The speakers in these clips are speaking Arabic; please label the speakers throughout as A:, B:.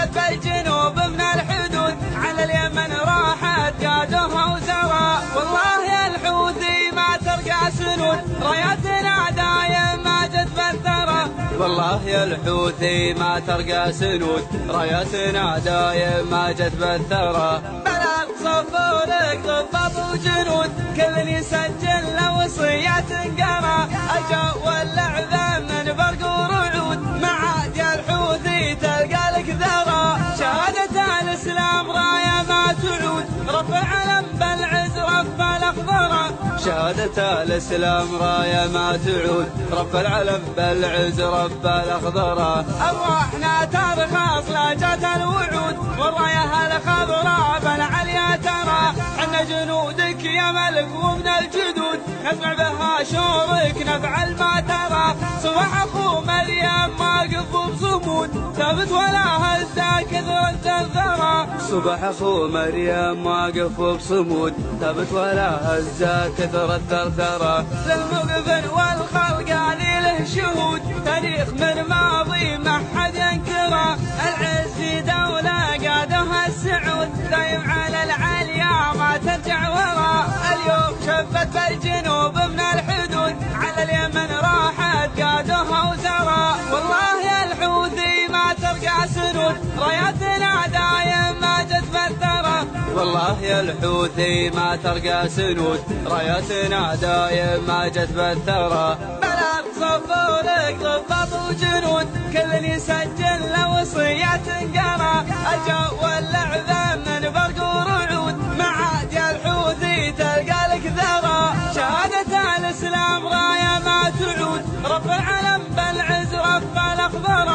A: شبت بالجنوب من الحدود على اليمن راحت قادها وزرى. والله يا الحوثي ما ترقى سنود رايتنا دايم ما جت بالثرى. والله يا الحوثي ما ترقى سنود رايتنا دايم ما جت بالثرى. بلد صفوا لك ضباط وجنود كل يسجل له وصيات قرى. الجو واللعب من برق ورعود مع عاد يا الحوثي تلقى لك ذرى. شهادة الإسلام راية ما تعود رفع علم بالعز رفع الأخضر. شهادة الإسلام راية ما تعود رفع العلم بالعز رفع الأخضر. أرواحنا ترخص لجت الوعود والراية الخضراء بالعليا ترى. حنا جنودك يا ملك ومن الجدود نسمع بها شورك نفعل ما ترى. صبح أخو مريم واقف بصمود ثابت ولا هزا كثر الثرى. صبح أخو مريم واقف بصمود ثابت ولا هزا كثر الثرثرة. للمقبل والخلق له شهود تاريخ من ماضي ما حد ينكره. العز دولة قادها السعود دايم على العليا ما ترجع ورا. اليوم شبت بالجنوب من الحدود على اليمن راحت قادها وزرى. والله يا الحوثي ما ترقى سنود رايتنا دايم ما جت بالثرى. والله يا الحوثي ما ترقى سنود رايتنا دايم ما جت بالثرى. بلد صفوا لك ضباط وجنود كل يسجل له وصيات قرى. الجو واللعب من برق ورعود مع عاد يا الحوثي تلقى لك ذرى. شهادة الإسلام راية ما تعود رفع علم بالعز رفع الأخضر.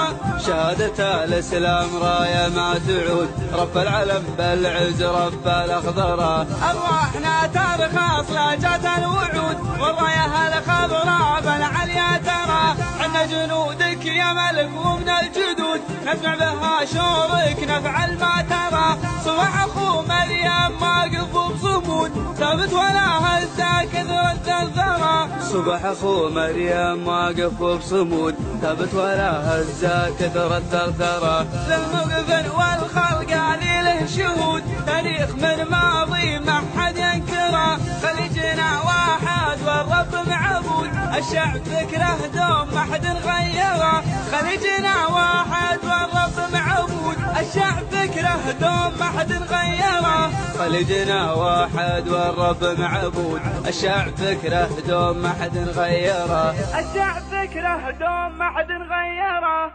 A: شهادة الإسلام راية ما تعود رفع العلم بالعز رفع الأخضر. أرواحنا ترخص لجت الوعود والراية الخضراء بالعليا ترى. حنا جنودك يا ملك ومن الجدود نسمع بها شورك نفعل ما ترى. صبح أخو مريم واقف بصمود ثابت ولا هزا كثر الثرثرة. صبح أخو مريم واقف بصمود ثابت ولا هزا كثر الثرثرة. للمقبل والخلق له شهود تاريخ من ماضي ما حد ينكره. خليجنا واحد والرب معبود الشعب فكره دوم ما حد غيره. خليجنا واحد والرب معبود الشعب فكره دوم ما حد غيره. خليجنا واحد والرب معبود الشعب فكره دوم ما حد غيره. الشعب فكره دوم ما حد غيره.